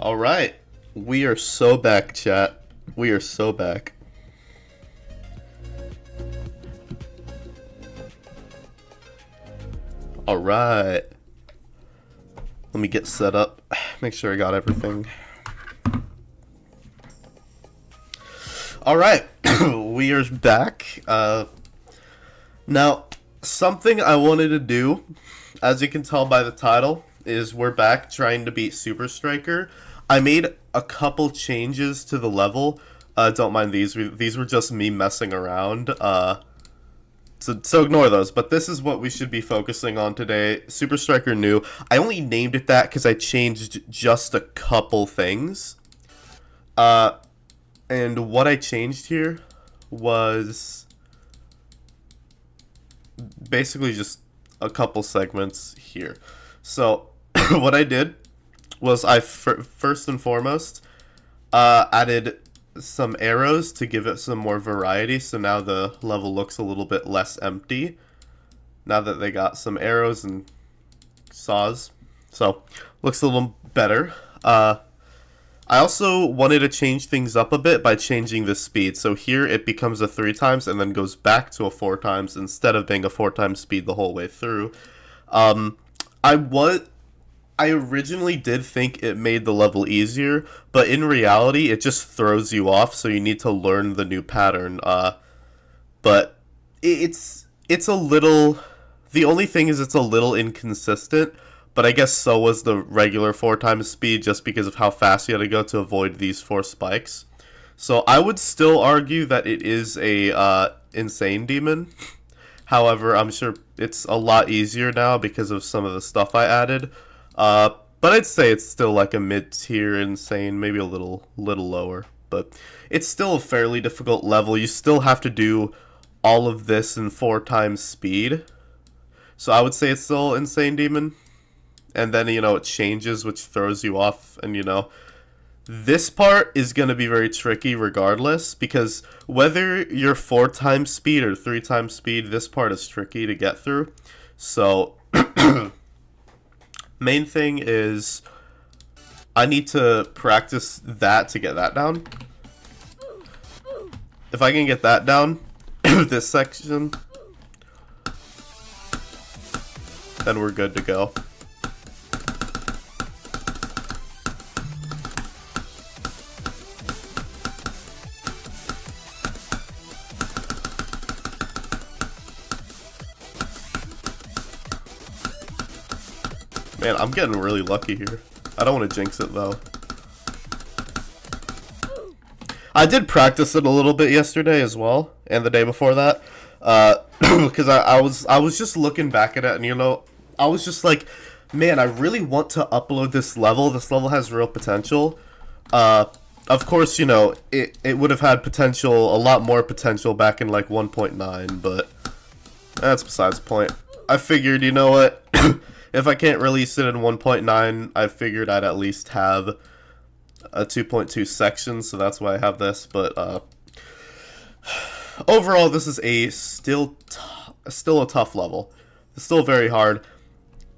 All right. We are so back, chat. We are so back. All right. Let me get set up. Make sure I got everything. All right. We are back. Now, something I wanted to do, as you can tell by the title, is we're back trying to beat Super Striker. I made a couple changes to the level. Don't mind these. These were just me messing around. So ignore those. But this is what we should be focusing on today. Super Striker New. I only named it that because I changed just a couple things. And what I changed here was basically just a couple segments here. So what I did was I first and foremost added some arrows to give it some more variety, so now the level looks a little bit less empty now that they got some arrows and saws, so looks a little better. I also wanted to change things up a bit by changing the speed, so here it becomes a 3 times and then goes back to a 4 times instead of being a 4 times speed the whole way through. I originally did think it made the level easier, but in reality, it just throws you off, so you need to learn the new pattern. But it's a little... The only thing is it's a little inconsistent, but I guess so was the regular 4 times speed, just because of how fast you had to go to avoid these 4 spikes. So I would still argue that it is a insane demon. However, I'm sure it's a lot easier now because of some of the stuff I added. But I'd say it's still like a mid-tier insane, maybe a little lower. But it's still a fairly difficult level. You still have to do all of this in 4 times speed. So I would say it's still insane demon. And then, it changes, which throws you off. And, this part is going to be very tricky regardless, because whether you're 4 times speed or 3 times speed, this part is tricky to get through. So... Main thing is I need to practice that to get that down. If I can get that down, this section, then we're good to go. Man, I'm getting really lucky here. I don't want to jinx it, though. I did practice it a little bit yesterday as well, and the day before that. Because I was just looking back at it, and, I was just like, man, I really want to upload this level. This level has real potential. Of course, it would have had potential, a lot more potential back in, like, 1.9, but that's besides the point. I figured, you know what? If I can't release it in 1.9, I figured I'd at least have a 2.2 section, so that's why I have this. But overall, this is still a tough level. It's still very hard,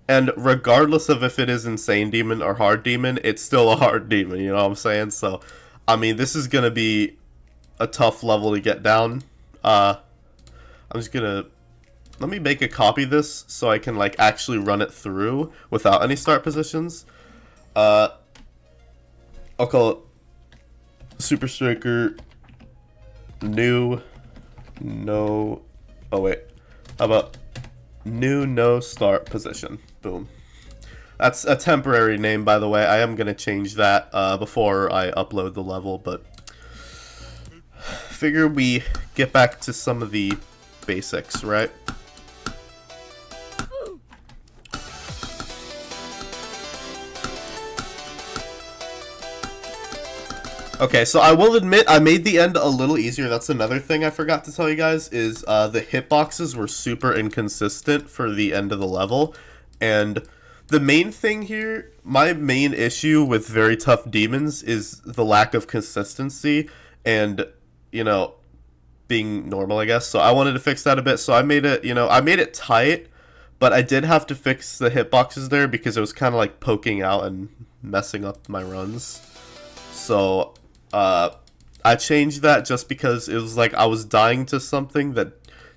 and regardless of if it is insane demon or hard demon, it's still a hard demon. You know what I'm saying? So, I mean, this is gonna be a tough level to get down. I'm just gonna. Let me make a copy of this so I can actually run it through without any start positions. I'll call it Super Striker New No. Oh wait, how about New No Start Position? Boom. That's a temporary name, by the way. I am gonna change that before I upload the level, but figure we get back to some of the basics, right? Okay, so I will admit I made the end a little easier. That's another thing I forgot to tell you guys, is the hitboxes were super inconsistent for the end of the level. And the main thing here, my main issue with very tough demons is the lack of consistency and, being normal, I guess. So I wanted to fix that a bit. So I made it, I made it tight, but I did have to fix the hitboxes there because it was kind of like poking out and messing up my runs. So I changed that just because it was like I was dying to something that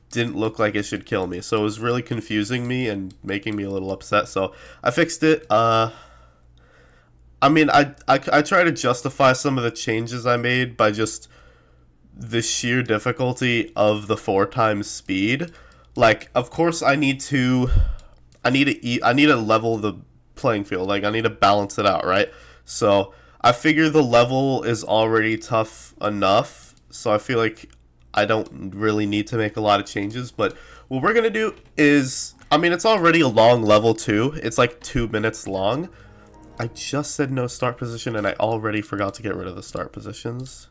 didn't look like it should kill me. So it was really confusing me and making me a little upset. So I fixed it. I mean, I try to justify some of the changes I made by just the sheer difficulty of the 4 times speed. Like, of course, I need to level the playing field. Like, I need to balance it out, right? So I figure the level is already tough enough, so I feel like I don't really need to make a lot of changes. But what we're gonna do is, I mean, it's already a long level too. It's like 2 minutes long. I just said no start position, and I already forgot to get rid of the start positions.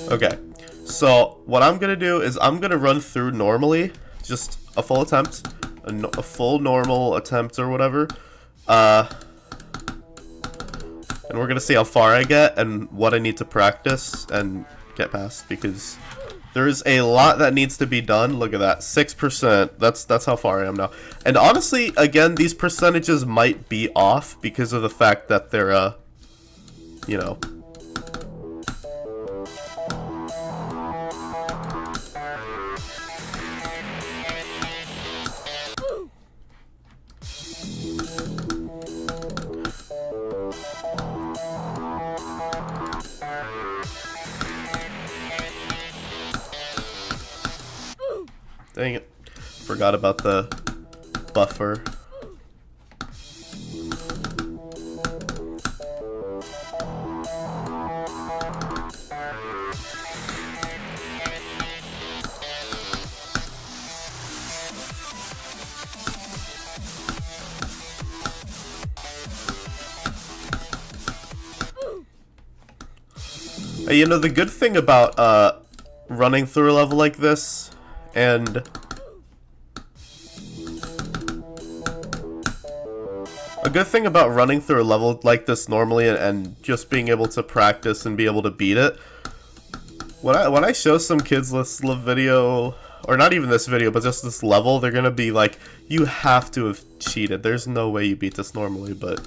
Okay, so what I'm gonna do is I'm gonna run through normally, just a full attempt, a full normal attempt or whatever, and we're gonna see how far I get and what I need to practice and get past, because there's a lot that needs to be done. Look at that, 6%. That's how far I am now. And honestly, again, these percentages might be off because of the fact that they're you know. Dang it. Forgot about the buffer. You know, the good thing about running through a level like this, and a good thing about running through a level like this normally and just being able to practice and be able to beat it, when I show some kids this video, or not even this video, but just this level, they're gonna be like, you have to have cheated. There's no way you beat this normally, but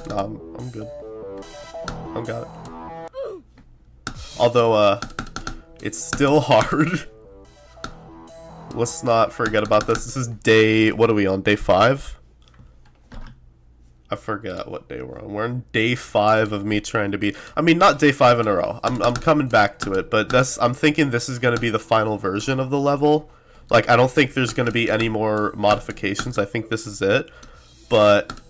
no, I'm good. I got it. Although, it's still hard. Let's not forget about this. This is day, what are we on, day 5? I forgot what day we're on. We're on day 5 of me trying to beat, I mean, not day 5 in a row. I'm coming back to it, but I'm thinking this is going to be the final version of the level. Like, I don't think there's going to be any more modifications. I think this is it. But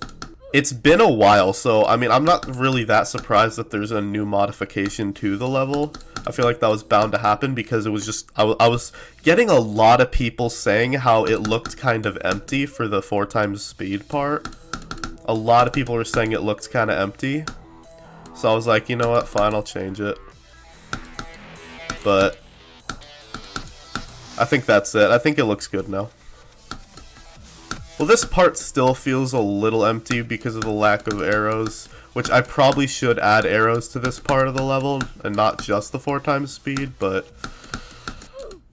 it's been a while, so, I mean, I'm not really that surprised that there's a new modification to the level. I feel like that was bound to happen because it was just, I was getting a lot of people saying how it looked kind of empty for the 4 times speed part. A lot of people were saying it looked kind of empty. So I was like, you know what, fine, I'll change it. But I think that's it. I think it looks good now. Well, this part still feels a little empty because of the lack of arrows, which I probably should add arrows to this part of the level and not just the 4 times speed, but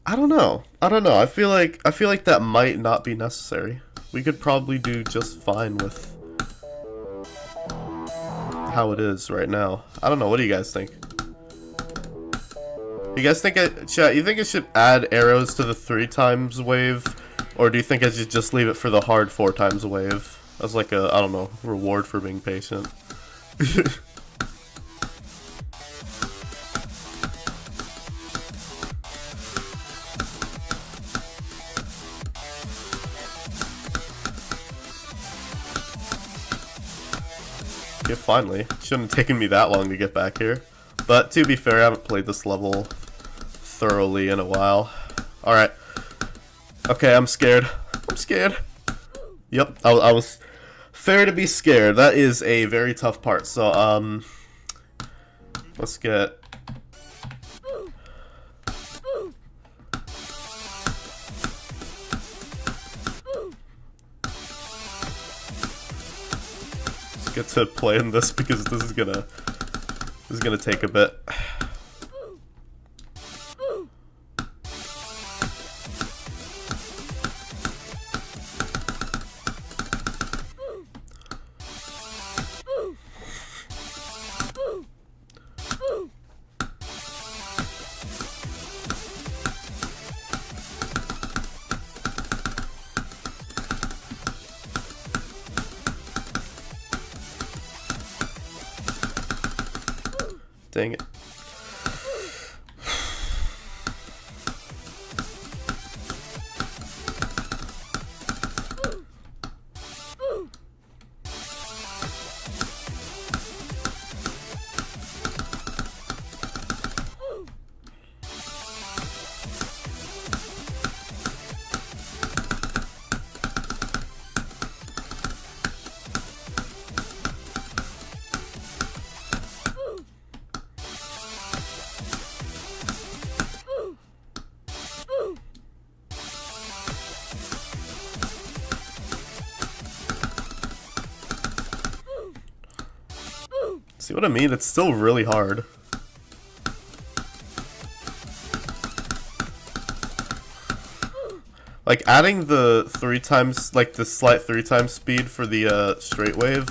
I don't know. I feel like that might not be necessary. We could probably do just fine with how it is right now. I don't know. What do you guys think? You guys think chat, you think I should add arrows to the 3 times wave? Or do you think I should just leave it for the hard 4 times wave? As like a, I don't know, reward for being patient. Yeah, finally. Shouldn't have taken me that long to get back here. But to be fair, I haven't played this level thoroughly in a while. Alright. Okay, I'm scared. I'm scared. Yep, I was fair to be scared. That is a very tough part. So, let's get... Let's get to playing this because this is gonna take a bit. Dang it. See what I mean? It's still really hard. Like, adding the 3 times, like, the slight 3 times speed for the, straight wave,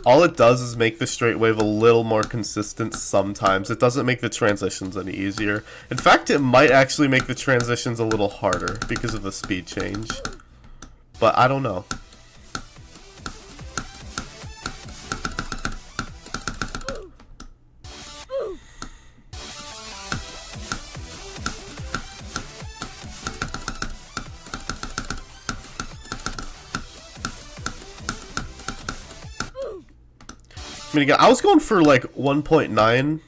all it does is make the straight wave a little more consistent sometimes. It doesn't make the transitions any easier. In fact, it might actually make the transitions a little harder because of the speed change. But I don't know. I mean, again, I was going for like 1.9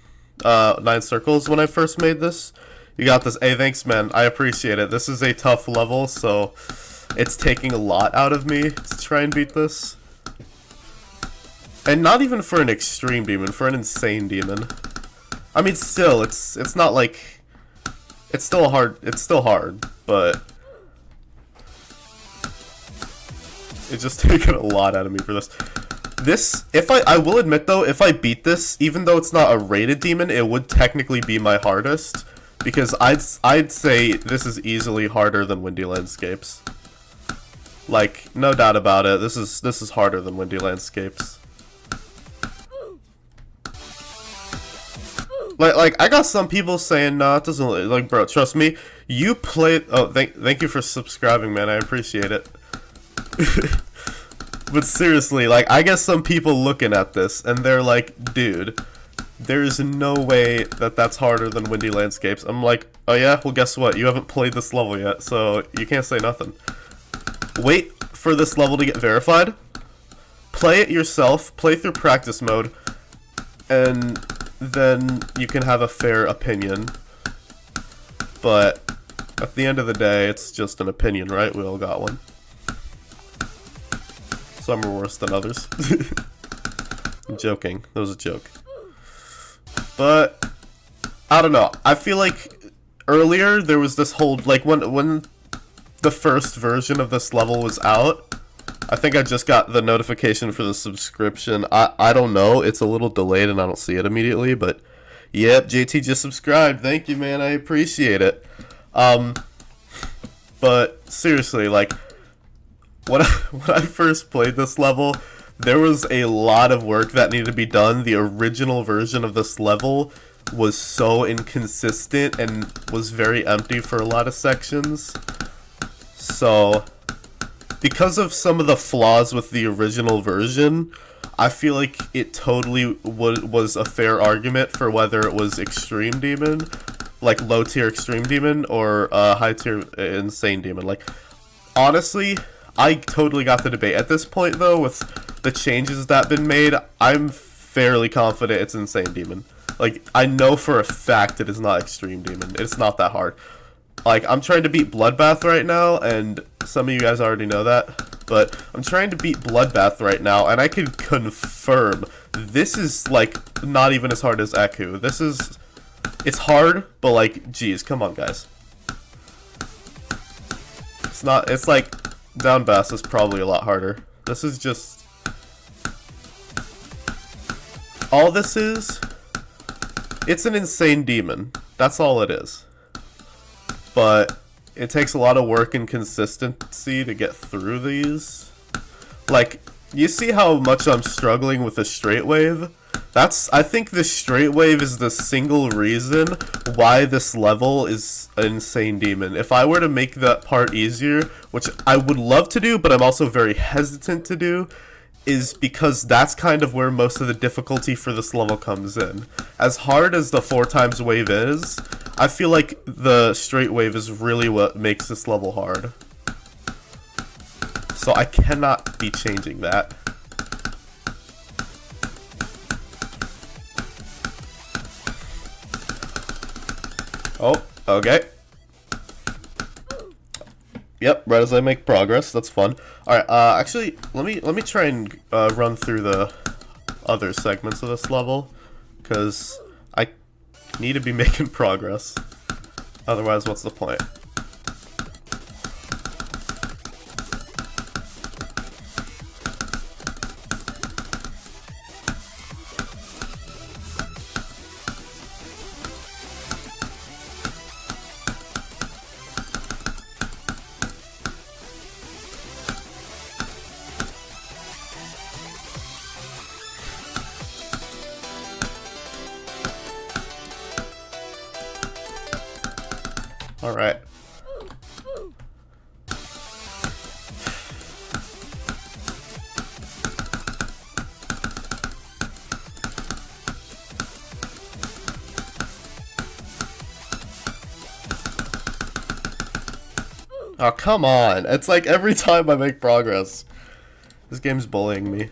9 circles when I first made this. You got this. Hey, thanks, man. I appreciate it. This is a tough level, so it's taking a lot out of me to try and beat this. And not even for an extreme demon, for an insane demon. I mean, still, it's not like it's still hard. It's still hard, but it's just taking a lot out of me for this. This, if I will admit though, if I beat this, even though it's not a rated demon, it would technically be my hardest, because I'd say this is easily harder than Windy Landscapes. Like, no doubt about it. This is harder than Windy Landscapes. Like I got some people saying, nah, it doesn't, like, bro, trust me, you play. Oh, thank you for subscribing, man. I appreciate it. But seriously, like, I get some people looking at this, and they're like, dude, there's no way that that's harder than Windy Landscapes. I'm like, oh yeah? Well, guess what? You haven't played this level yet, so you can't say nothing. Wait for this level to get verified. Play it yourself, play through practice mode, and then you can have a fair opinion. But at the end of the day, it's just an opinion, right? We all got one. Some are worse than others. I'm joking. That was a joke. But I don't know. I feel like earlier there was this whole, like, when the first version of this level was out, I think I just got the notification for the subscription. I don't know. It's a little delayed and I don't see it immediately, but yep, JT just subscribed. Thank you, man. I appreciate it. But seriously, like, when I first played this level, there was a lot of work that needed to be done. The original version of this level was so inconsistent and was very empty for a lot of sections. So, because of some of the flaws with the original version, I feel like it totally was a fair argument for whether it was Extreme Demon, like low tier Extreme Demon, or high tier Insane Demon. Like, honestly, I totally got the debate. At this point, though, with the changes that have been made, I'm fairly confident it's Insane Demon. Like, I know for a fact it is not Extreme Demon. It's not that hard. Like, I'm trying to beat Bloodbath right now, and some of you guys already know that, but I'm trying to beat Bloodbath right now, and I can confirm this is, like, not even as hard as Eku. This is... It's hard, but, like, geez, come on, guys. It's not... It's like... Down Bass is probably a lot harder. This is just... All this is... It's an insane demon. That's all it is. But it takes a lot of work and consistency to get through these. Like, you see how much I'm struggling with the straight wave? I think the straight wave is the single reason why this level is an insane demon. If I were to make that part easier, which I would love to do, but I'm also very hesitant to do, is because that's kind of where most of the difficulty for this level comes in. As hard as the 4x wave is, I feel like the straight wave is really what makes this level hard. So I cannot be changing that. Oh, okay. Yep, right as I make progress. That's fun. All right. Actually, let me try and run through the other segments of this level, because I need to be making progress. Otherwise, what's the point? All right. Oh, come on. It's like every time I make progress. This game's bullying me.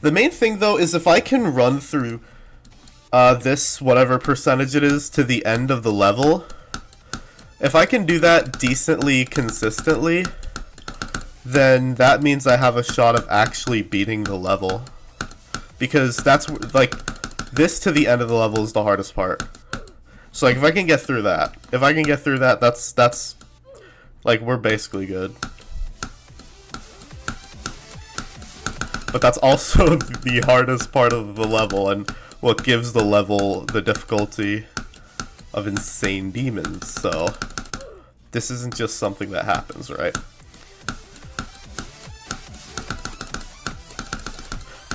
The main thing, though, is if I can run through this, whatever percentage it is, to the end of the level, if I can do that decently consistently, then that means I have a shot of actually beating the level. Because that's, like, this to the end of the level is the hardest part. So, like, if I can get through that, that's, like, we're basically good. But that's also the hardest part of the level, and what gives the level the difficulty of insane demons. So, this isn't just something that happens, right?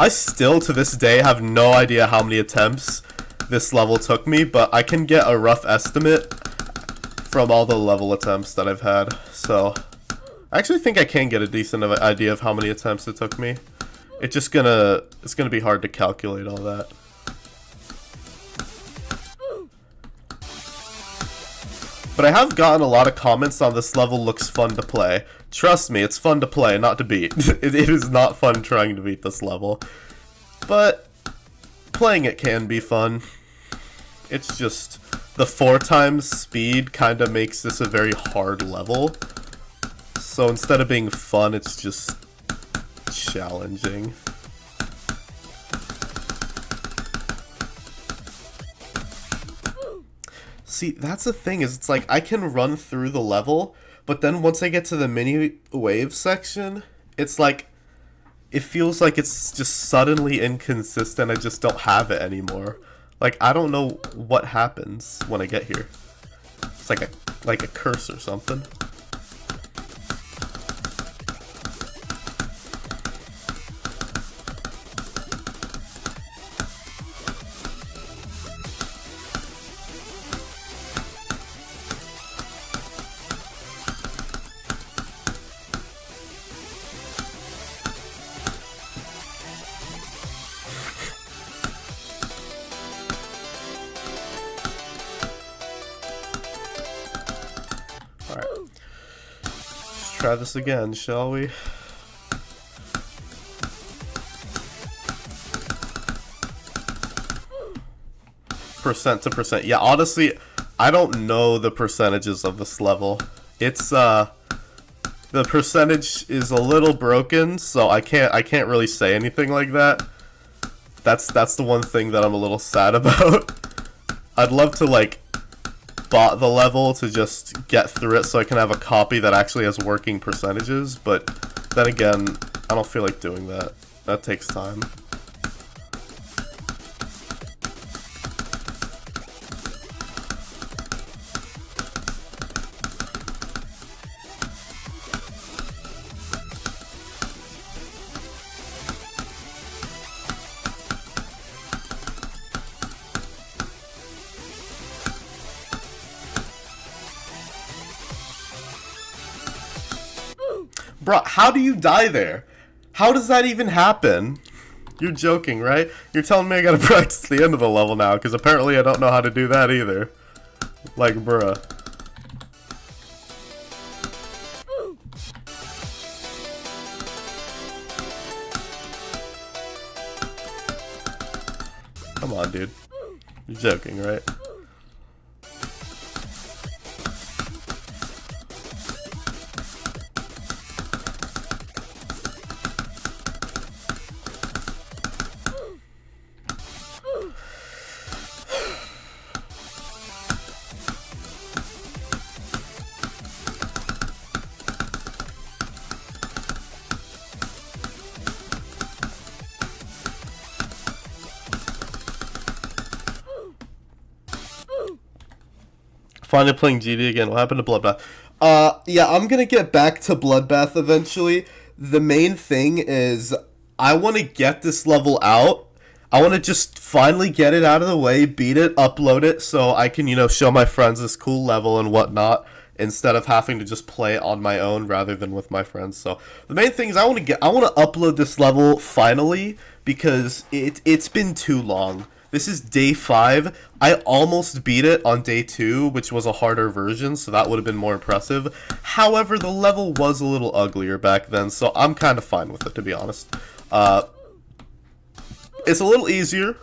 I still, to this day, have no idea how many attempts this level took me, but I can get a rough estimate from all the level attempts that I've had. So, I actually think I can get a decent idea of how many attempts it took me. It's gonna be hard to calculate all that. But I have gotten a lot of comments on this level looks fun to play. Trust me, it's fun to play, not to beat. It is not fun trying to beat this level. But playing it can be fun. It's just the 4x speed kind of makes this a very hard level. So instead of being fun, it's just challenging. See, that's the thing, is it's like I can run through the level, but then once I get to the mini wave section, it's like it feels like it's just suddenly inconsistent. I just don't have it anymore. Like, I don't know what happens when I get here. It's like a curse or something. Try this again, shall we? Percent to percent. Yeah, honestly, I don't know the percentages of this level. It's the percentage is a little broken, so I can't really say anything like that. That's the one thing that I'm a little sad about. I'd love to, like, bot the level to just get through it so I can have a copy that actually has working percentages, but then again, I don't feel like doing that. That takes time. Bro, how do you die there? How does that even happen? You're joking, right? You're telling me I gotta practice the end of the level now, because apparently I don't know how to do that either. Like, bruh. Come on, dude. You're joking, right? Finally playing GD again. What happened to Bloodbath? Yeah, I'm gonna get back to Bloodbath eventually. The main thing is I want to get this level out. I want to just finally get it out of the way, beat it, upload it, so I can, show my friends this cool level and whatnot, instead of having to just play it on my own rather than with my friends. So the main thing is I want to upload this level finally, because it's been too long. This is day 5. I almost beat it on day 2, which was a harder version, so that would have been more impressive. However, the level was a little uglier back then, so I'm kind of fine with it, to be honest. It's a little easier.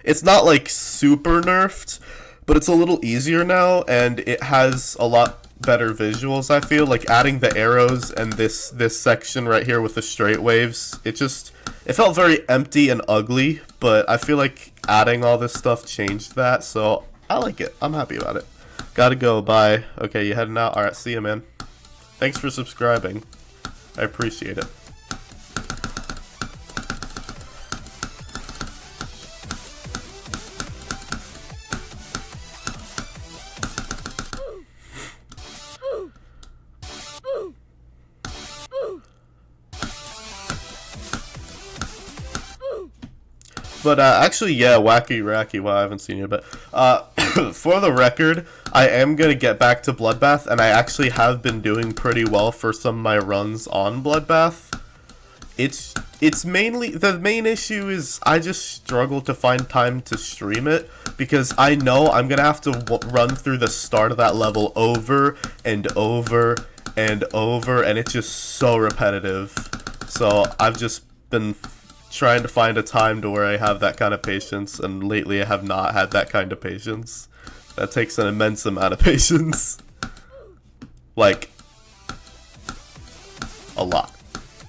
It's not, like, super nerfed, but it's a little easier now, and it has a lot better visuals, I feel. Like, adding the arrows and this section right here with the straight waves, it felt very empty and ugly, but I feel like adding all this stuff changed that, so I like it. I'm happy about it. Gotta go, bye. Okay, you heading out? Alright, see you, man. Thanks for subscribing. I appreciate it. But actually, yeah, Wacky Racky. Well, I haven't seen you, but for the record, I am gonna get back to Bloodbath, and I actually have been doing pretty well for some of my runs on Bloodbath. It's mainly, the main issue is I just struggle to find time to stream it, because I know I'm gonna have to run through the start of that level over and over and over, and it's just so repetitive. So I've just been trying to find a time to where I have that kind of patience, and lately I have not had that kind of patience. That takes an immense amount of patience. Like, a lot.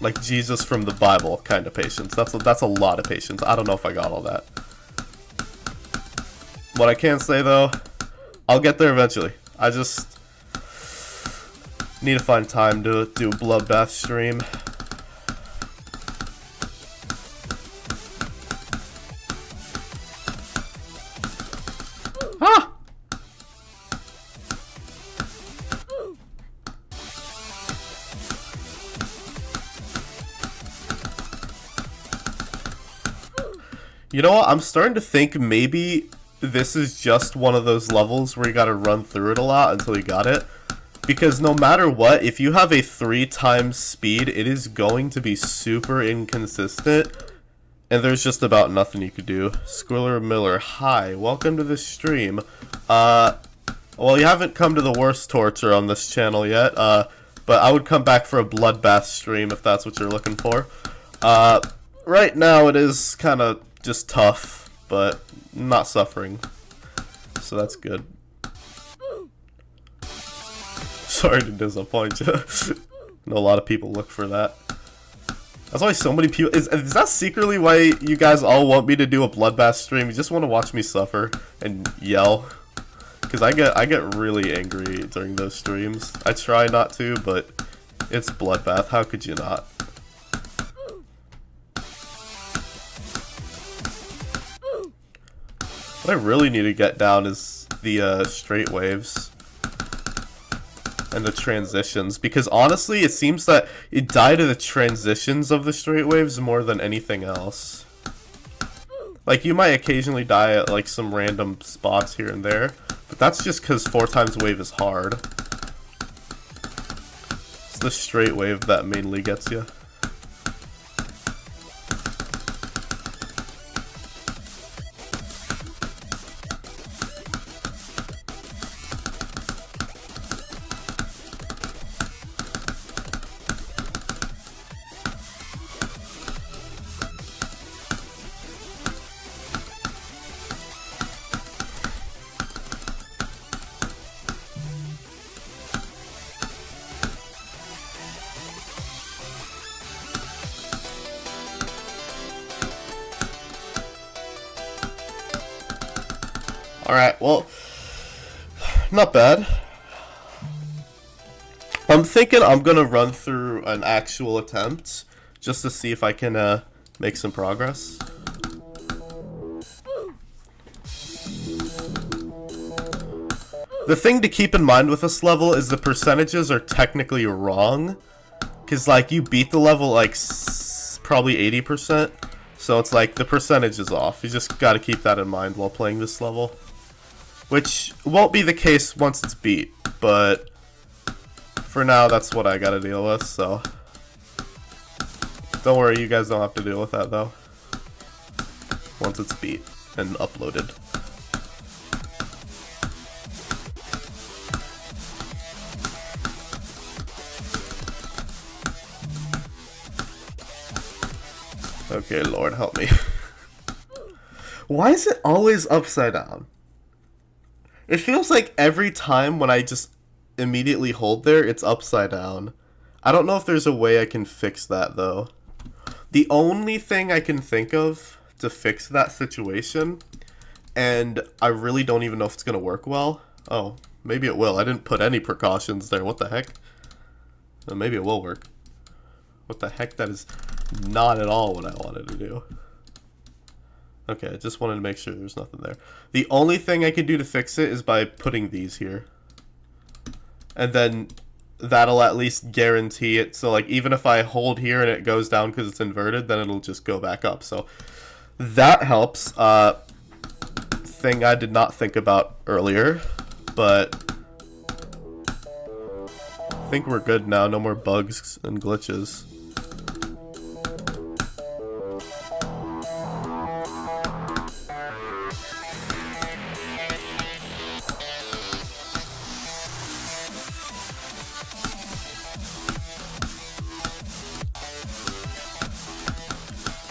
Like Jesus from the Bible kind of patience. That's a lot of patience. I don't know if I got all that. What I can say though, I'll get there eventually. I just need to find time to do a Bloodbath stream. You know what? I'm starting to think maybe this is just one of those levels where you gotta run through it a lot until you got it. Because no matter what, if you have a 3 times speed, it is going to be super inconsistent. And there's just about nothing you could do. Squiller Miller, hi, welcome to the stream. Well, you haven't come to the worst torture on this channel yet, but I would come back for a Bloodbath stream if that's what you're looking for. Right now it is kind of just tough, but not suffering, so that's good. Sorry to disappoint you. I know a lot of people look for that. That's why so many people... Is that secretly why you guys all want me to do a Bloodbath stream? You just want to watch me suffer and yell? Because I get really angry during those streams. I try not to, but it's Bloodbath. How could you not? What I really need to get down is the straight waves and the transitions, because honestly it seems that it died to the transitions of the straight waves more than anything else. Like, you might occasionally die at like some random spots here and there, but that's just because 4 times wave is hard. It's the straight wave that mainly gets you. Alright, well, not bad. I'm thinking I'm gonna run through an actual attempt just to see if I can make some progress. The thing to keep in mind with this level is the percentages are technically wrong. Because, like, you beat the level, like, probably 80%. So it's like, the percentage is off. You just gotta keep that in mind while playing this level. Which won't be the case once it's beat. But for now, that's what I gotta deal with, so. Don't worry, you guys don't have to deal with that, though. Once it's beat and uploaded. Okay, Lord, help me. Why is it always upside down? It feels like every time when I just immediately hold there, it's upside down. I don't know if there's a way I can fix that, though. The only thing I can think of to fix that situation, and I really don't even know if it's going to work well. Oh, maybe it will. I didn't put any precautions there. What the heck? Maybe it will work. What the heck? That is not at all what I wanted to do. Okay, I just wanted to make sure there's nothing there. The only thing I can do to fix it is by putting these here. And then that'll at least guarantee it. So, like, even if I hold here and it goes down because it's inverted, then it'll just go back up. So, that helps. Thing I did not think about earlier. But I think we're good now. No more bugs and glitches.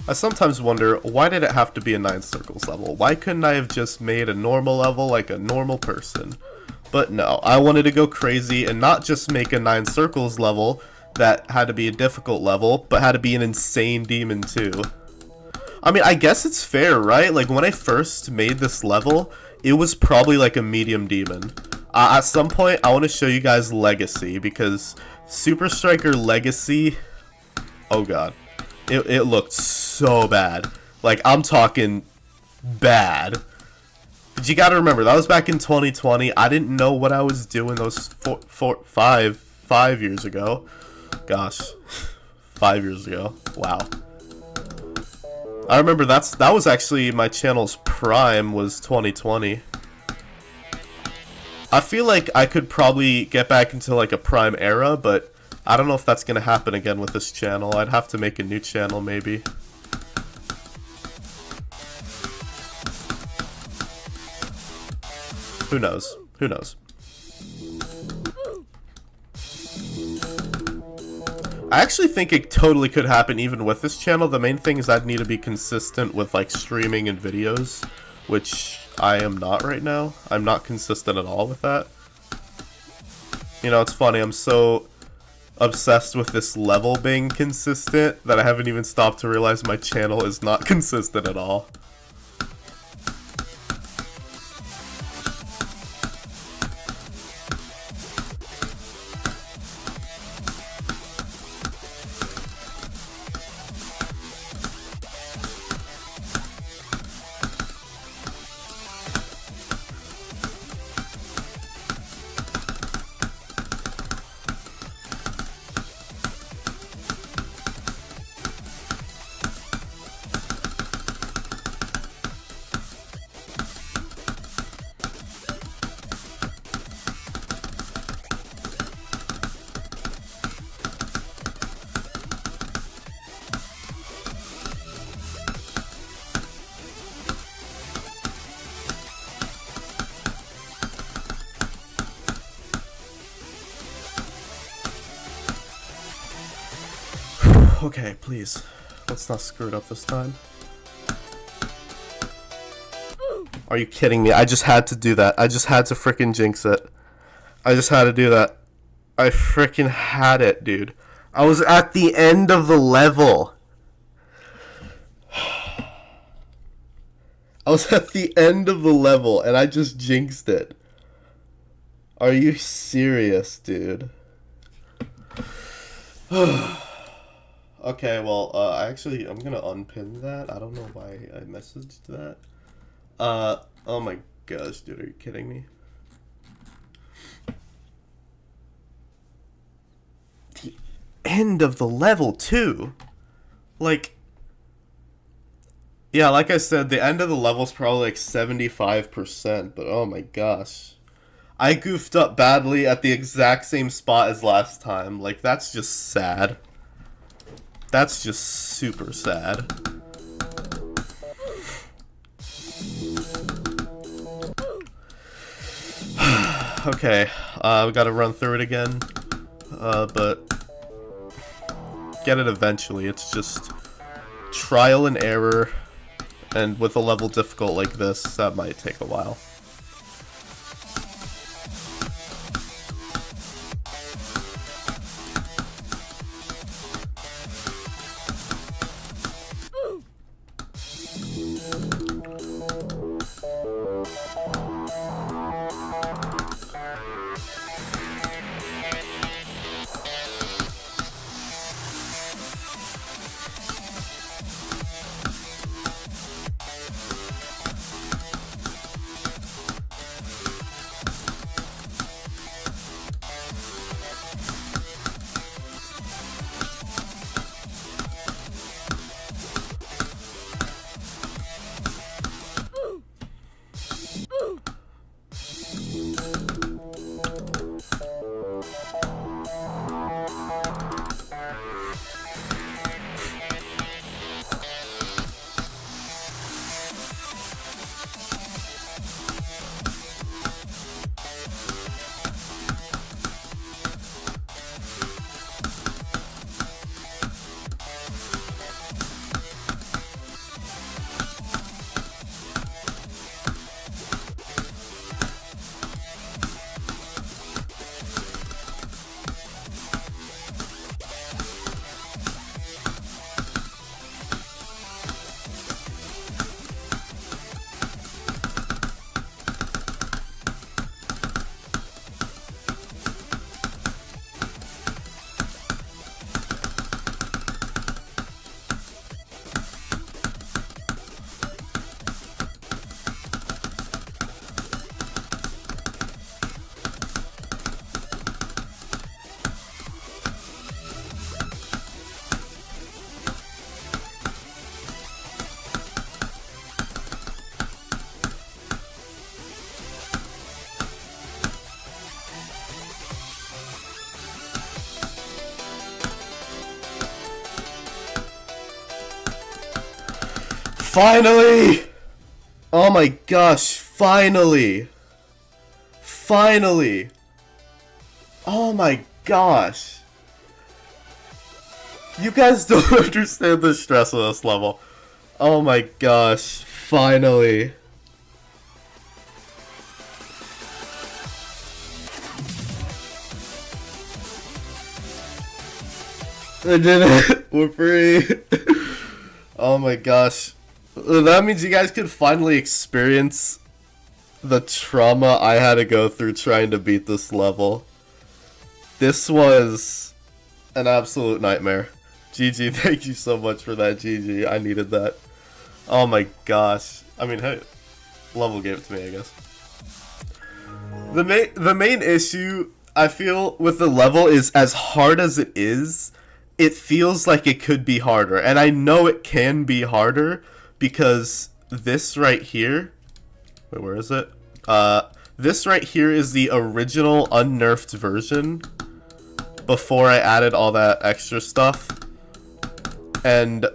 I sometimes wonder, why did it have to be a 9 circles level? Why couldn't I have just made a normal level like a normal person? But no, I wanted to go crazy and not just make a 9 circles level that had to be a difficult level, but had to be an insane demon too. I mean, I guess it's fair, right? Like, when I first made this level, it was probably like a medium demon. At some point, I want to show you guys Legacy, because Super Striker Legacy, oh god. It looked so bad. Like, I'm talking bad. But you gotta remember, that was back in 2020. I didn't know what I was doing those 5 years ago. Gosh. 5 years ago. Wow. I remember that was actually my channel's prime, was 2020. I feel like I could probably get back into, like, a prime era, but I don't know if that's going to happen again with this channel. I'd have to make a new channel, maybe. Who knows? Who knows? I actually think it totally could happen even with this channel. The main thing is I'd need to be consistent with, like, streaming and videos, which I am not right now. I'm not consistent at all with that. You know, it's funny. I'm so obsessed with this level being consistent that I haven't even stopped to realize my channel is not consistent at all. Okay, please. Let's not screw it up this time. Are you kidding me? I just had to do that. I just had to frickin' jinx it. I just had to do that. I frickin' had it, dude. I was at the end of the level. I was at the end of the level and I just jinxed it. Are you serious, dude? Okay, well, I'm gonna unpin that. I don't know why I messaged that. Oh my gosh, dude, are you kidding me? The end of the level, too? Like, yeah, like I said, the end of the level's probably like 75%, but oh my gosh. I goofed up badly at the exact same spot as last time. Like, that's just sad. That's just super sad. Okay, we gotta run through it again. But get it eventually. It's just trial and error. And with a level difficult like this, that might take a while. Finally! Oh my gosh, finally! Finally! Oh my gosh! You guys don't understand the stress of this level. Oh my gosh, finally. I did it! We're free! Oh my gosh. That means you guys could finally experience the trauma I had to go through trying to beat this level. This was an absolute nightmare. GG, thank you so much for that, GG. I needed that. Oh my gosh. I mean, hey, level gave it to me, I guess. The main issue I feel with the level is, as hard as it is, it feels like it could be harder. And I know it can be harder, because this right here, wait, where is it? This right here is the original unnerfed version before I added all that extra stuff. And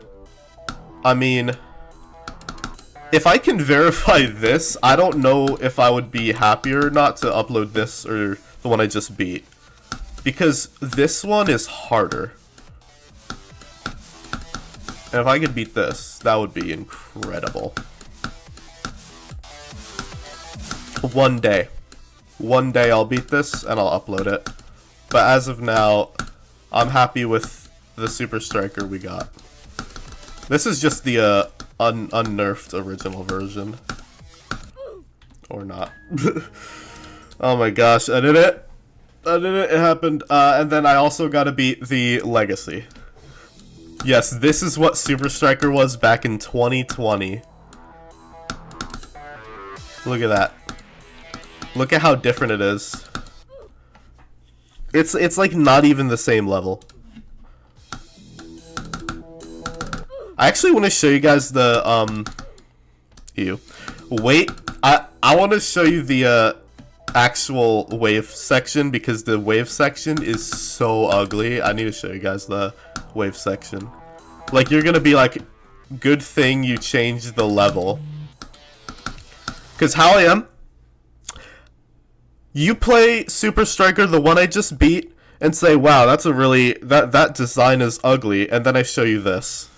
I mean, if I can verify this, I don't know if I would be happier or not to upload this or the one I just beat, because this one is harder. And if I could beat this, that would be incredible. One day. One day I'll beat this and I'll upload it. But as of now, I'm happy with the Super Striker we got. This is just the unnerfed original version. Or not. Oh my gosh, I did it. I did it, it happened. And then I also gotta beat the Legacy. Yes, this is what Super Striker was back in 2020. Look at that. Look at how different it is. It's like not even the same level. I actually want to show you guys the wait, I want to show you the actual wave section because the wave section is so ugly. I need to show you guys the wave section. Like, you're gonna be like, good thing you changed the level. Cause how I am, you play Super Striker, the one I just beat, and say, wow, that's a really, that design is ugly, and then I show you this.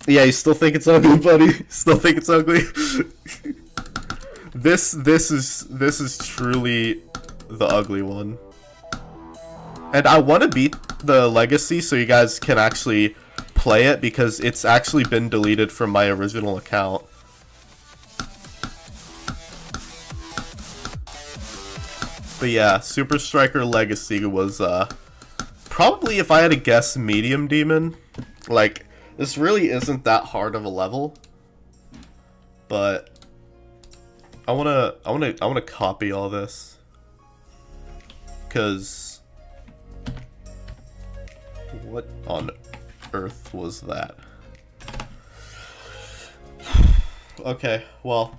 Yeah, you still think it's ugly, buddy? Still think it's ugly? This is truly the ugly one. And I want to beat the Legacy so you guys can actually play it because it's actually been deleted from my original account. But yeah, Super Striker Legacy was probably, if I had to guess, medium demon. Like, this really isn't that hard of a level, but I wanna copy all this, cause what on earth was that? Okay, well,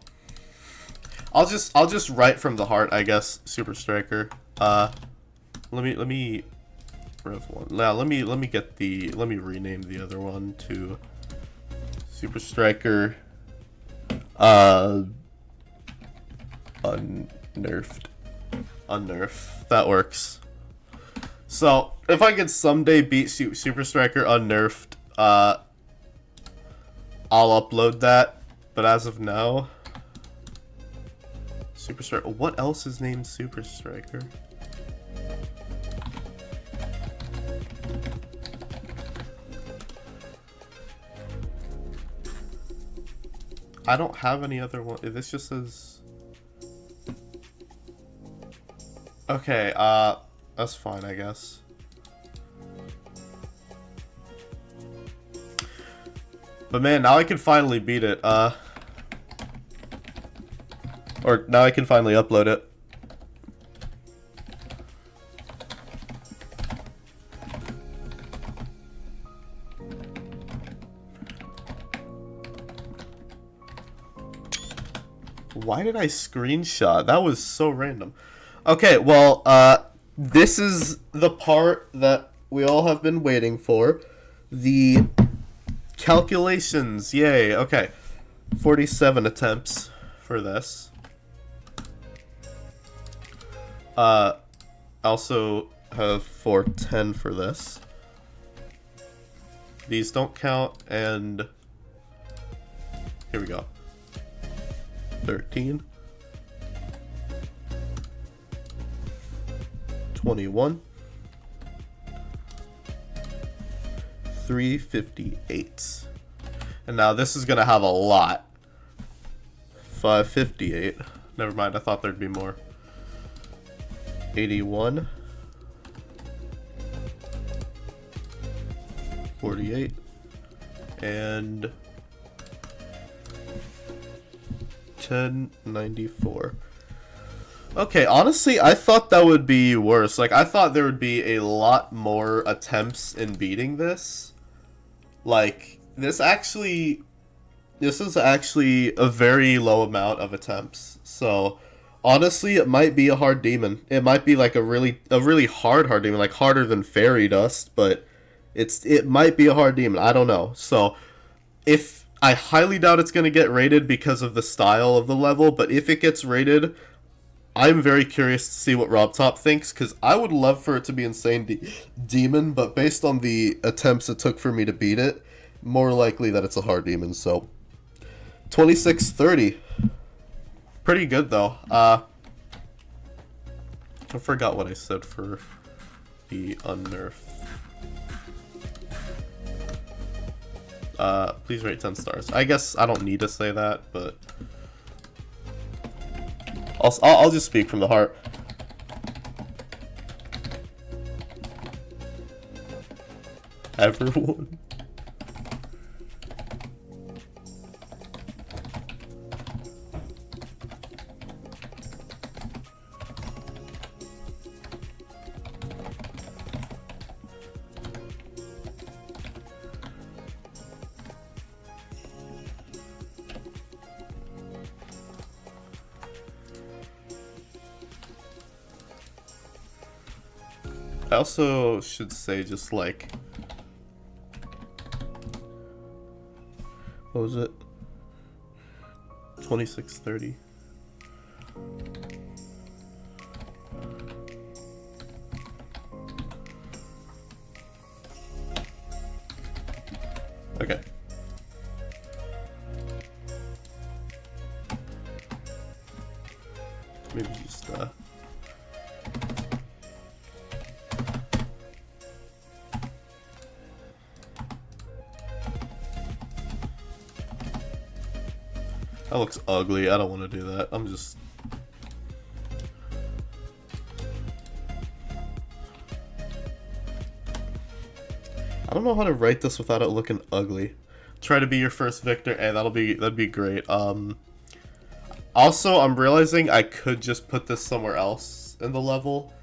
I'll just write from the heart, I guess. Super Striker. Let me Rev 1. Now let me rename the other one to Super Striker unnerfed. That works. So if I could someday beat Super Striker unnerfed, I'll upload that. But as of now, Super Striker. What else is named Super Striker? I don't have any other one. This just says. Okay, that's fine, I guess. But man, now I can finally beat it. Or now I can finally upload it. Why did I screenshot? That was so random. Okay, well, this is the part that we all have been waiting for. The calculations. Yay. Okay. 47 attempts for this. Also have 410 for this. These don't count, and here we go. 13, 21, 358. And now this is gonna have a lot. 558. Never mind, I thought there'd be more. 81, 48, and 1094. Okay, honestly, I thought that would be worse. Like, I thought there would be a lot more attempts in beating this. Like, this is actually a very low amount of attempts. So, honestly, it might be a hard demon. It might be like a really hard demon, like harder than fairy dust, but it might be a hard demon. I don't know. So, I highly doubt it's going to get rated because of the style of the level, but if it gets rated, I'm very curious to see what Rob Top thinks, because I would love for it to be Insane Demon, but based on the attempts it took for me to beat it, more likely that it's a hard demon. So 2630, pretty good though. I forgot what I said for the unnerf. Please rate 10 stars. I guess I don't need to say that, but I'll just speak from the heart. Everyone. I also should say, just like, what was it? 2630. Okay. Maybe just that looks ugly. I don't want to do that. I'm just... I don't know how to write this without it looking ugly. Try to be your first victor. Hey, that'd be great. Also, I'm realizing I could just put this somewhere else in the level,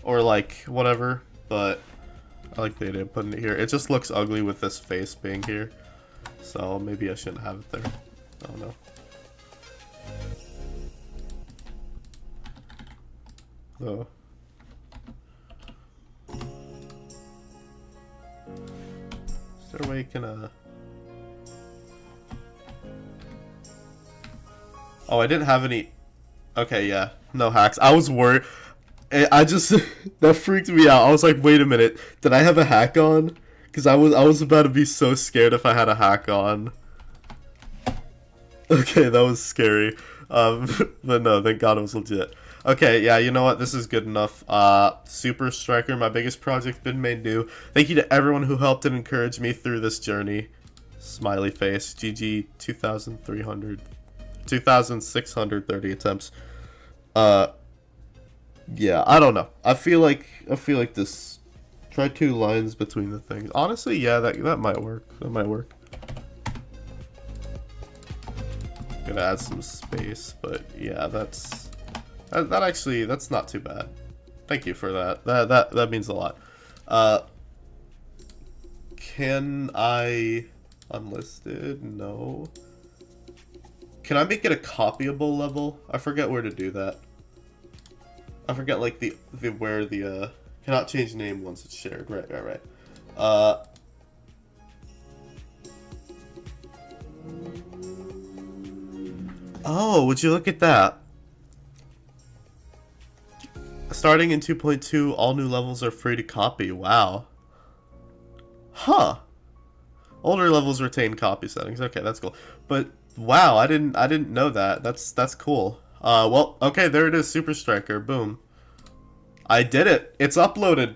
or like whatever, but I like the idea of putting it here. It just looks ugly with this face being here, so maybe I shouldn't have it there. I don't know. So. Is there a way you can, Oh, I didn't have any... Okay, yeah. No hacks. I was worried. I just... that freaked me out. I was like, wait a minute. Did I have a hack on? Because I was about to be so scared if I had a hack on. Okay, that was scary. But no, thank God it was legit. Okay, yeah, you know what? This is good enough. Super Striker, my biggest project, been made new. Thank you to everyone who helped and encouraged me through this journey. Smiley face. GG 2,630 attempts. Yeah, I don't know. I feel like this. Try 2 lines between the things. Honestly, yeah, that might work. That might work. Gonna add some space, but yeah, that actually, that's not too bad. Thank you for that. That means a lot. Can I unlisted? No. Can I make it a copyable level? I forget where to do that. I forget like the where the cannot change name once it's shared. Right. Oh, would you look at that? Starting in 2.2, all new levels are free to copy. Wow. Huh. Older levels retain copy settings. Okay, that's cool. But wow, I didn't know that. That's cool. Well, okay, there it is, Super Striker. Boom. I did it. It's uploaded.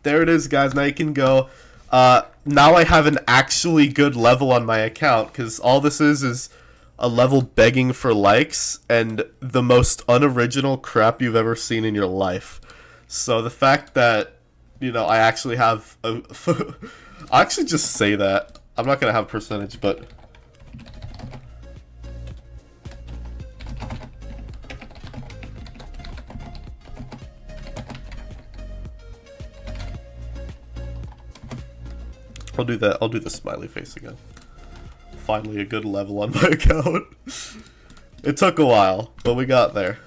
There it is, guys. Now you can go. Now I have an actually good level on my account, because all this is a level begging for likes and the most unoriginal crap you've ever seen in your life. So the fact that, you know, I actually have a... I actually just say that. I'm not going to have percentage, but... I'll do that. I'll do the smiley face again. Finally a good level on my account. It took a while, but we got there.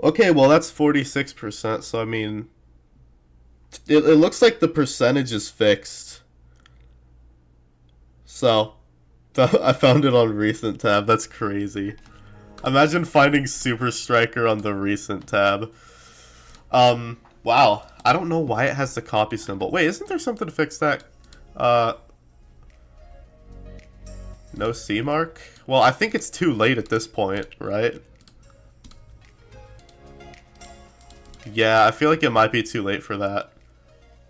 Okay, well that's 46%, so I mean it looks like the percentage is fixed. So I found it on recent tab. That's crazy. Imagine finding Super Striker on the recent tab. Wow. I don't know why it has the copy symbol. Wait, isn't there something to fix that? Uh, no C mark? Well, I think it's too late at this point, right? Yeah, I feel like it might be too late for that.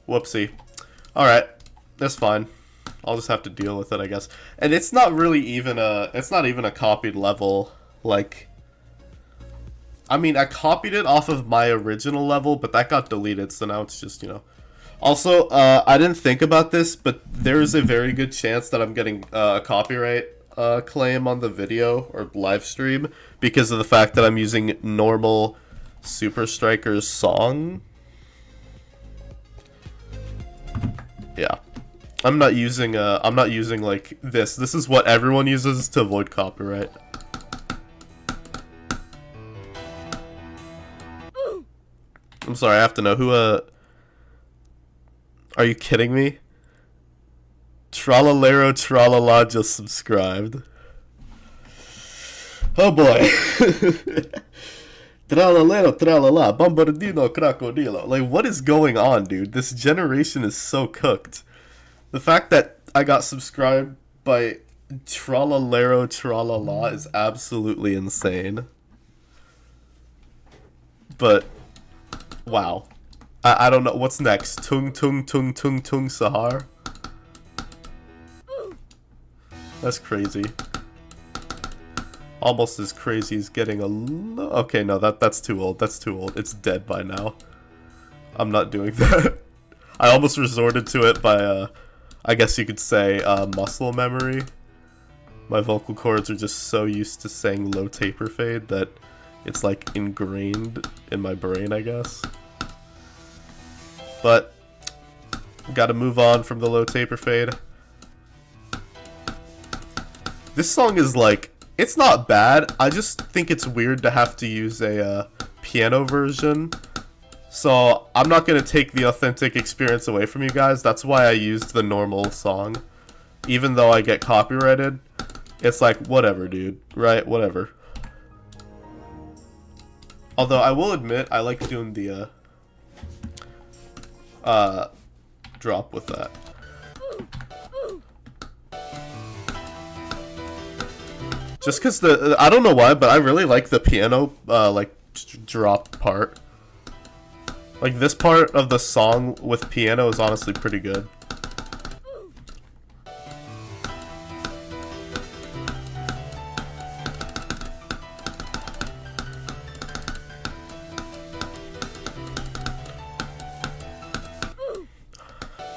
Whoopsie. Alright, that's fine. I'll just have to deal with it, I guess. And it's not really even a copied level. Like, I mean, I copied it off of my original level, but that got deleted, so now it's just, you know. Also, I didn't think about this, but there's a very good chance that I'm getting a copyright claim on the video or live stream because of the fact that I'm using normal Super Striker's song. Yeah. I'm not using like this. This is what everyone uses to avoid copyright. I'm sorry, I have to know who are you kidding me? Tralalero Tralala just subscribed. Oh boy. Tralalero Tralala Bombardino Crocodilo. Like, what is going on, dude? This generation is so cooked. The fact that I got subscribed by Tralalero Tralala is absolutely insane. But, wow. I don't know. What's next? Tung Tung Tung Tung Tung Sahar? That's crazy. Almost as crazy as getting a... Okay, no, that's too old. That's too old. It's dead by now. I'm not doing that. I almost resorted to it by, I guess you could say, muscle memory. My vocal cords are just so used to saying low taper fade that it's like ingrained in my brain, I guess. But gotta move on from the low taper fade. This song is like, it's not bad. I just think it's weird to have to use a piano version. So I'm not gonna take the authentic experience away from you guys. That's why I used the normal song. Even though I get copyrighted, it's like, whatever, dude. Right? Whatever. Although I will admit, I like doing the drop with that. Just because I don't know why, but I really like the piano, like, drop part. Like, this part of the song with piano is honestly pretty good.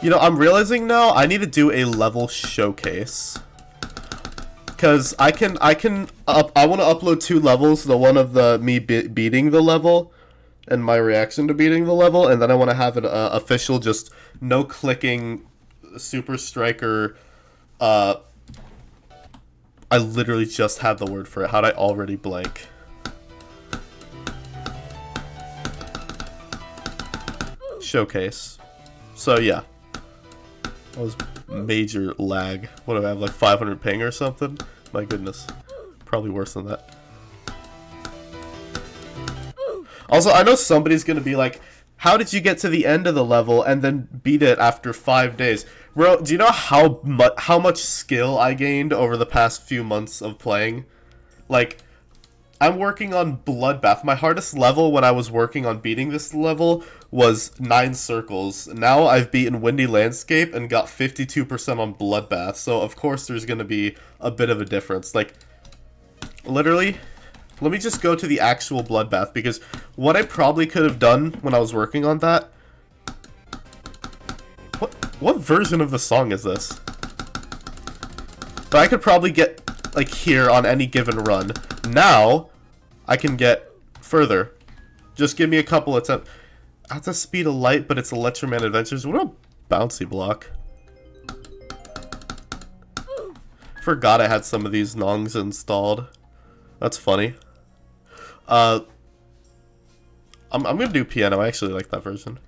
You know, I'm realizing now I need to do a level showcase. Because I want to upload 2 levels, the one of me beating the level, and my reaction to beating the level, and then I want to have an official, just no clicking Super Striker. I literally just had the word for it. How'd I already blank? Showcase. So yeah. That was major lag. What do I have, like 500 ping or something? My goodness. Probably worse than that. Also, I know somebody's gonna be like, how did you get to the end of the level and then beat it after 5 days? Bro, do you know how much skill I gained over the past few months of playing? Like, I'm working on Bloodbath. My hardest level when I was working on beating this level was 9 circles. Now I've beaten Windy Landscape and got 52% on Bloodbath, so of course there's gonna be a bit of a difference. Like, literally, let me just go to the actual Bloodbath, because what I probably could have done when I was working on that... What version of the song is this? But I could probably get, like, here on any given run. Now, I can get further. Just give me a couple attempts. At the speed of light, but it's Electroman Adventures. What a bouncy block. Forgot I had some of these nongs installed. That's funny. I'm gonna do piano. I actually like that version.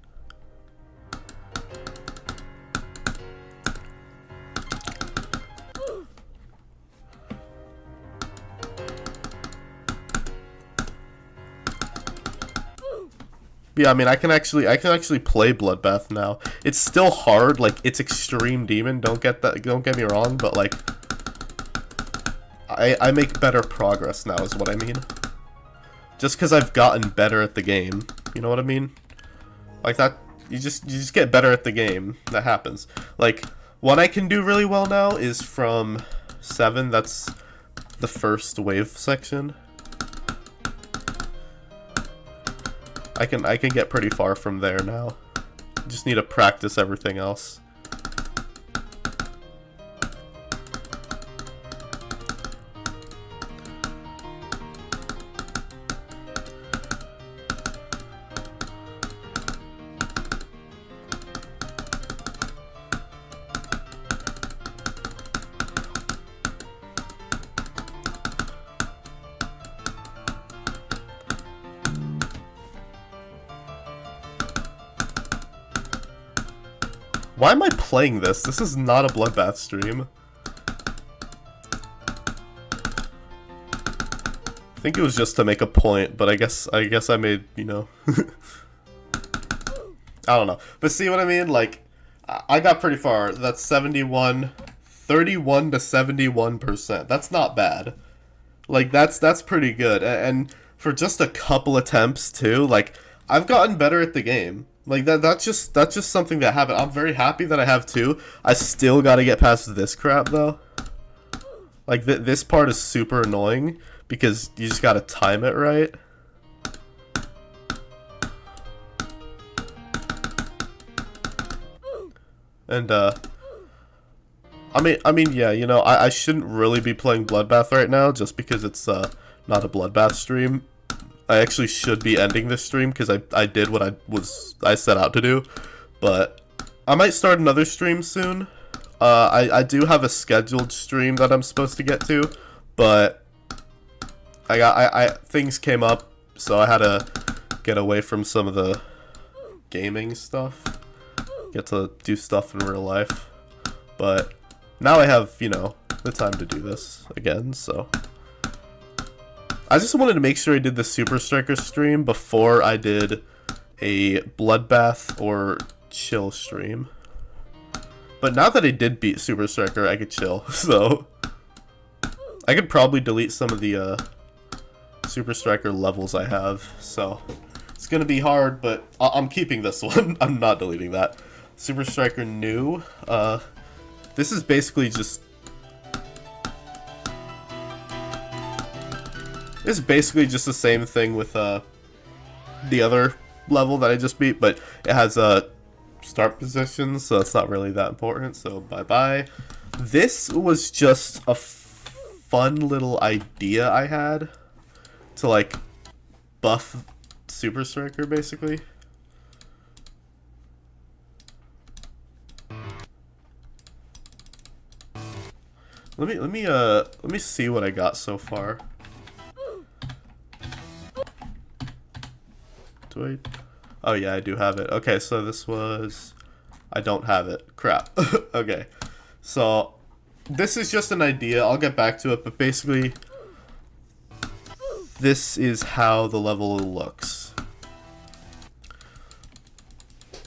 Yeah, I mean, I can actually play Bloodbath now. It's still hard, like it's Extreme Demon. Don't get me wrong, but like, I make better progress now, is what I mean. Just because I've gotten better at the game, you know what I mean? Like that, you just get better at the game. That happens. Like what I can do really well now is from 7. That's the first wave section. I can get pretty far from there now. Just need to practice everything else. Why am I playing this? This is not a Bloodbath stream. I think it was just to make a point, but I guess I made, you know. I don't know. But see what I mean? Like, I got pretty far. That's 31 to 71%. That's not bad. Like, that's pretty good. And for just a couple attempts, too, like, I've gotten better at the game. Like that's just something that happened. I'm very happy that I have 2. I still got to get past this crap though. Like this part is super annoying because you just got to time it right. And I mean yeah, you know, I shouldn't really be playing Bloodbath right now just because it's not a Bloodbath stream. I actually should be ending this stream because I did what I set out to do, but I might start another stream soon. I do have a scheduled stream that I'm supposed to get to, but things came up, so I had to get away from some of the gaming stuff, get to do stuff in real life. But now I have, you know, the time to do this again, so. I just wanted to make sure I did the Super Striker stream before I did a Bloodbath or Chill stream. But now that I did beat Super Striker, I could chill, so. I could probably delete some of the Super Striker levels I have, so. It's gonna be hard, but I'm keeping this one. I'm not deleting that. Super Striker new. This is basically just. It's basically just the same thing with the other level that I just beat, but it has start positions, so it's not really that important, so bye-bye. This was just a fun little idea I had to, like, buff Super Striker, basically. Let me see what I got so far. Oh yeah, I do have it. Okay, so this was... I don't have it. Crap. Okay. So, this is just an idea. I'll get back to it, but basically... this is how the level looks.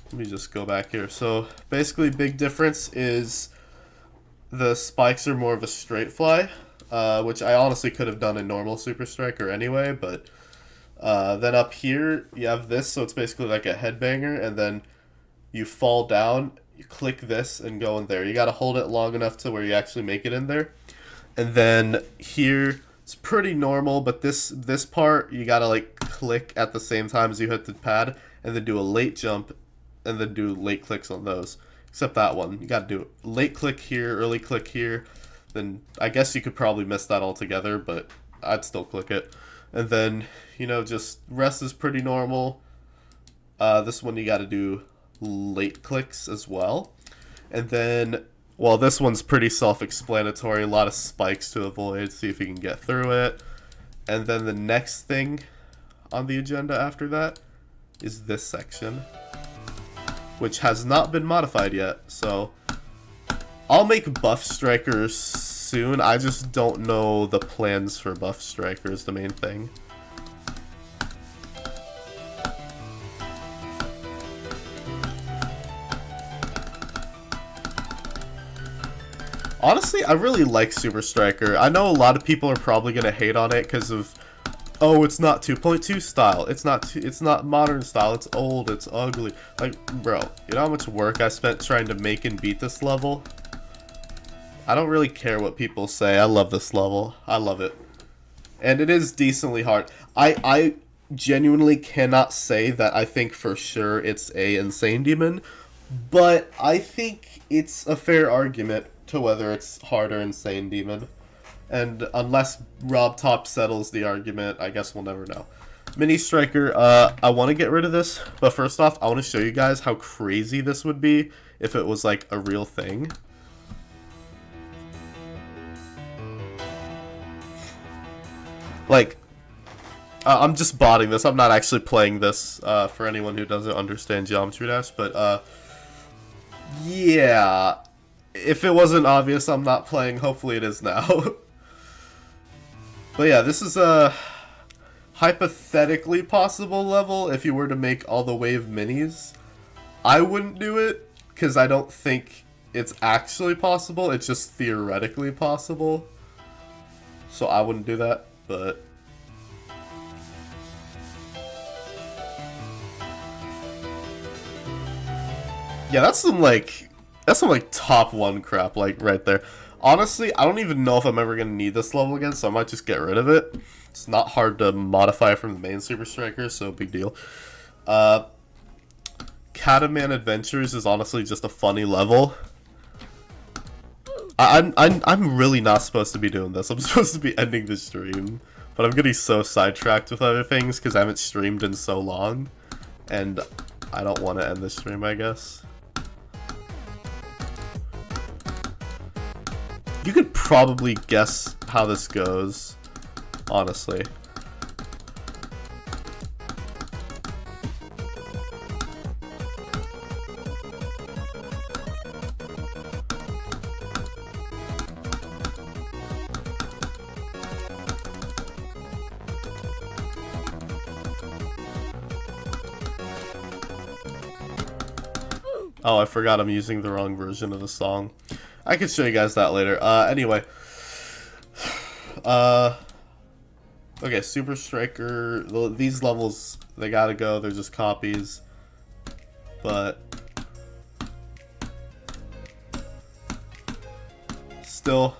Let me just go back here. So, basically, big difference is... the spikes are more of a straight fly, which I honestly could have done in normal Super Striker anyway, but... then up here, you have this, so it's basically like a headbanger, and then you fall down, you click this, and go in there. You gotta hold it long enough to where you actually make it in there. And then here, it's pretty normal, but this part, you gotta like click at the same time as you hit the pad, and then do a late jump, and then do late clicks on those. Except that one, you gotta do late click here, early click here, then I guess you could probably miss that altogether, but I'd still click it. And then, you know, just rest is pretty normal. This one you gotta do late clicks as well. And then, well, this one's pretty self-explanatory. A lot of spikes to avoid, see if you can get through it. And then the next thing on the agenda after that is this section, which has not been modified yet. So I'll make buff strikers soon. I just don't know the plans for buff strikers, the main thing. Honestly, I really like Super Striker. I know a lot of people are probably gonna hate on it because of, oh, it's not 2.2 style. It's not modern style. It's old. It's ugly. Like, bro, you know how much work I spent trying to make and beat this level? I don't really care what people say. I love this level. I love it. And it is decently hard. I genuinely cannot say that I think for sure it's a Insane Demon, but I think it's a fair argument to whether it's hard or Insane Demon. And unless Rob Top settles the argument, I guess we'll never know. Mini Striker, I want to get rid of this, but first off, I want to show you guys how crazy this would be if it was like a real thing. Like, I'm just botting this. I'm not actually playing this for anyone who doesn't understand Geometry Dash, but yeah. If it wasn't obvious, I'm not playing. Hopefully it is now. But yeah, this is a hypothetically possible level if you were to make all the wave minis. I wouldn't do it because I don't think it's actually possible. It's just theoretically possible. So I wouldn't do that, but yeah, that's some like top 1 crap, like right there. Honestly, I don't even know if I'm ever gonna need this level again, so I might just get rid of it. It's not hard to modify from the main Super Striker, so big deal. Cataman Adventures is honestly just a funny level. I'm really not supposed to be doing this. I'm supposed to be ending the stream, but I'm getting so sidetracked with other things because I haven't streamed in so long, and I don't want to end the stream, I guess. You could probably guess how this goes, honestly. Oh, I forgot I'm using the wrong version of the song. I could show you guys that later. Anyway. Okay, Super Striker. These levels, they gotta go. They're just copies. But still,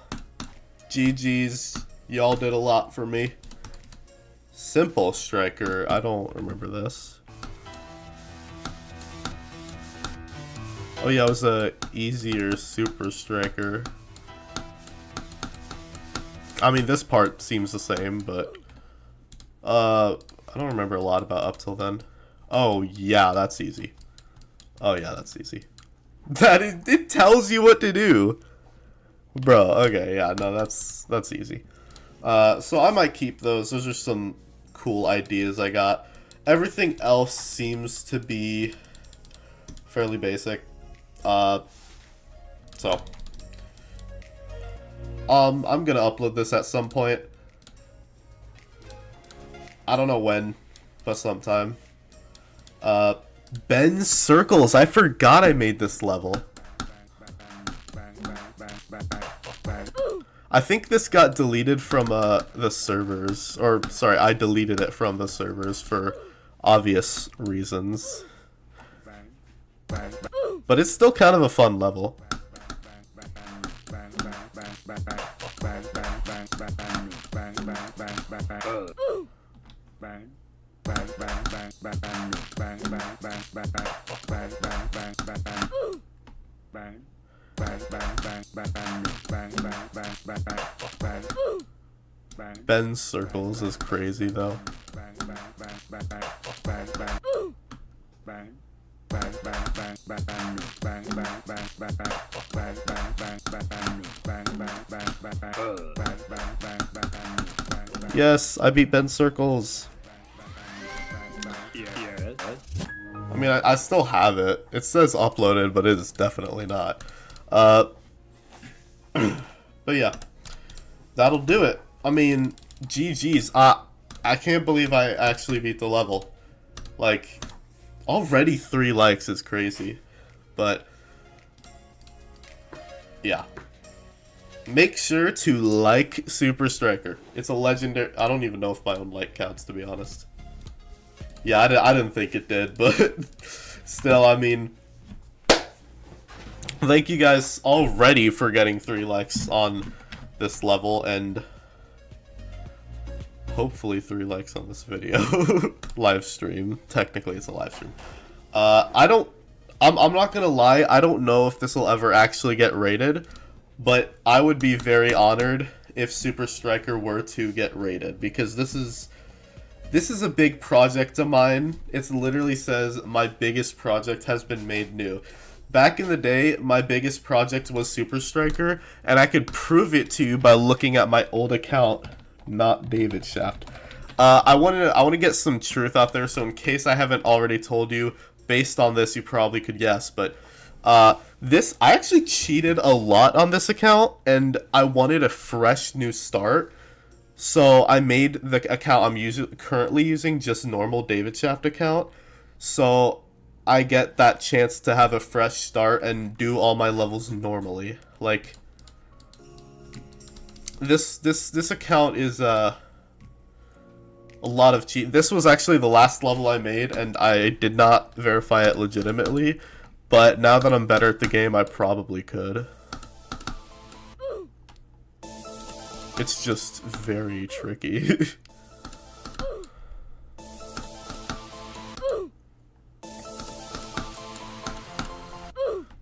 GG's. Y'all did a lot for me. Simple Striker. I don't remember this. Oh yeah, it was a easier Super Striker. I mean, this part seems the same, but I don't remember a lot about up till then. Oh yeah, that's easy. Oh yeah, that's easy. It tells you what to do, bro. Okay, yeah, no, that's easy. So I might keep those. Those are some cool ideas I got. Everything else seems to be fairly basic. So I'm gonna upload this at some point. I don't know when, but sometime. Ben's Circles. I forgot I made this level. I think this got deleted from the servers, or sorry, I deleted it from the servers for obvious reasons. But it's still kind of a fun level. Ben's Circles is crazy though. Yes, I beat Ben's Circles. Yeah. mean, I still have it. It says uploaded, but it is definitely not. But yeah, that'll do it. I mean, GG's. I can't believe I actually beat the level. Like, already 3 likes is crazy. But, yeah. Make sure to like Super Striker. It's a legendary... I don't even know if my own like counts, to be honest. Yeah, I didn't think it did, but still, I mean... Thank you guys already for getting 3 likes on this level, and... hopefully 3 likes on this video. Live stream. Technically, it's a live stream. I'm not gonna lie, I don't know if this will ever actually get rated, but I would be very honored if Super Striker were to get rated, because this is a big project of mine. It literally says, my biggest project has been made new. Back in the day, my biggest project was Super Striker, and I could prove it to you by looking at my old account, not David Shaft. I want to get some truth out there, so in case I haven't already told you, based on this, you probably could guess, but I actually cheated a lot on this account, and I wanted a fresh new start. So I made the account I'm currently using just normal David Shaft account, so I get that chance to have a fresh start and do all my levels normally. Like, this account is a lot of cheat. This was actually the last level I made, and I did not verify it legitimately, but now that I'm better at the game, I probably could. It's just very tricky.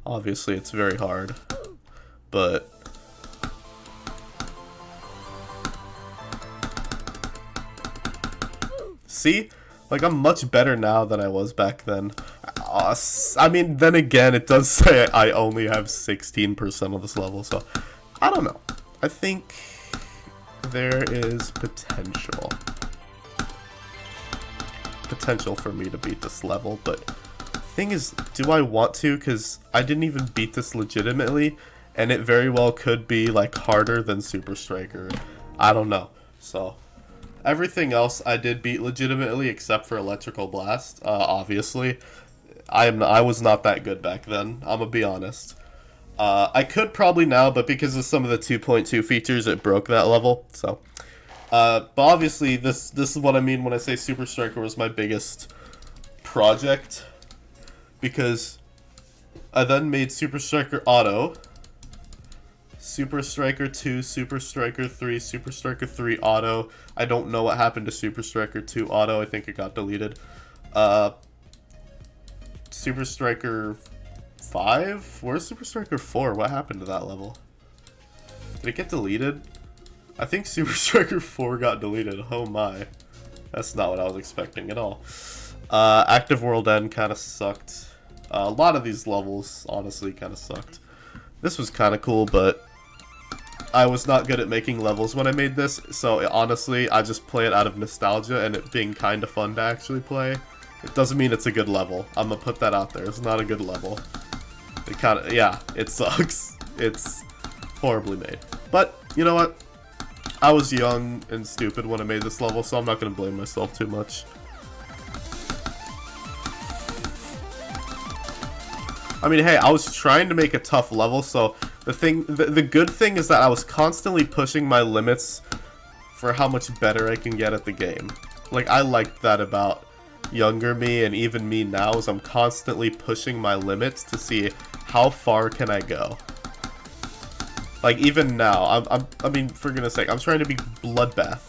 Obviously, it's very hard, but... See? Like, I'm much better now than I was back then. I mean, then again, it does say I only have 16% of this level, so... I don't know. I think there is potential. Potential for me to beat this level, but... thing is, do I want to? Because I didn't even beat this legitimately, and it very well could be, like, harder than Super Striker. I don't know. So... everything else I did beat legitimately, except for Electrical Blast. Obviously, I was not that good back then. I'm gonna be honest. I could probably now, but because of some of the 2.2 features, it broke that level. So, but obviously, this is what I mean when I say Super Striker was my biggest project, because I then made Super Striker Auto, Super Striker 2, Super Striker 3, Super Striker 3 Auto. I don't know what happened to Super Striker 2 Auto. I think it got deleted. Super Striker 5? Where's Super Striker 4? What happened to that level? Did it get deleted? I think Super Striker 4 got deleted. Oh my. That's not what I was expecting at all. Active World End kind of sucked. A lot of these levels, honestly, kind of sucked. This was kind of cool, but I was not good at making levels when I made this, so honestly, I just play it out of nostalgia and it being kind of fun to actually play. It doesn't mean it's a good level. I'm gonna put that out there. It's not a good level. It kind of, yeah, it sucks. It's horribly made. But, you know what? I was young and stupid when I made this level, so I'm not gonna blame myself too much. I mean, hey, I was trying to make a tough level, so the good thing is that I was constantly pushing my limits for how much better I can get at the game. Like, I liked that about younger me and even me now, is I'm constantly pushing my limits to see how far can I go. Like, even now, I mean, for goodness sake, I'm trying to be Bloodbath.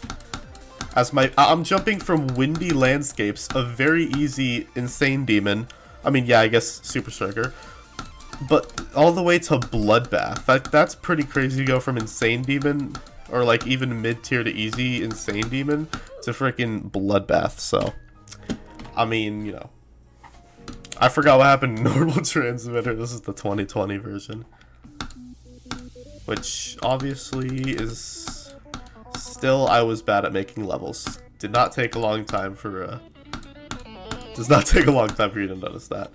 I'm jumping from Windy Landscapes, a very easy Insane Demon. I mean, yeah, I guess Super Striker. But all the way to Bloodbath. That's pretty crazy to go from Insane Demon, or like even mid-tier to easy Insane Demon, to freaking Bloodbath, so... I mean, you know. I forgot what happened to Normal Transmitter. This is the 2020 version. Which, obviously, is... still, I was bad at making levels. Did not take a long time for Does not take a long time for you to notice that.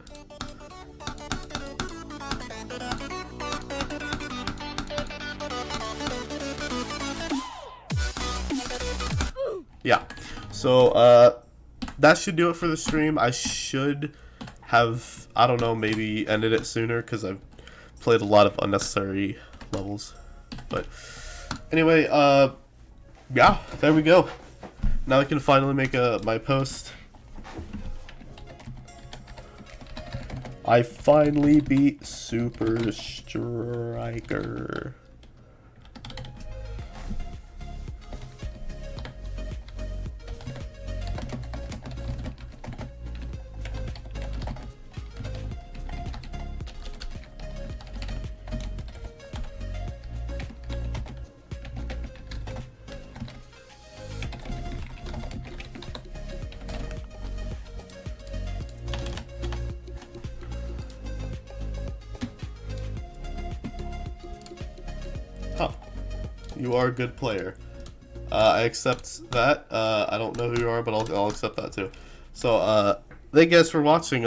Yeah, so that should do it for the stream. I should have, I don't know, maybe ended it sooner because I've played a lot of unnecessary levels. But anyway, yeah, there we go. Now I can finally make my post. I finally beat Super Striker. Huh. You are a good player. I accept that. I don't know who you are, but I'll accept that too. So, thank you guys for watching.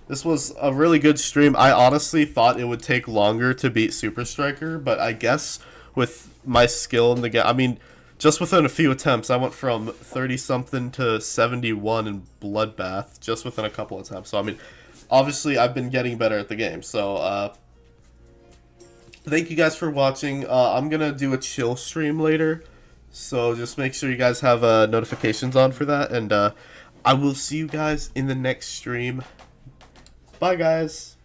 This was a really good stream. I honestly thought it would take longer to beat Super Striker, but I guess with my skill in the game, I mean, just within a few attempts, I went from 30-something to 71 in Bloodbath, just within a couple attempts. So, I mean, obviously, I've been getting better at the game. So, thank you guys for watching. I'm going to do a chill stream later, so just make sure you guys have notifications on for that, and I will see you guys in the next stream. Bye, guys.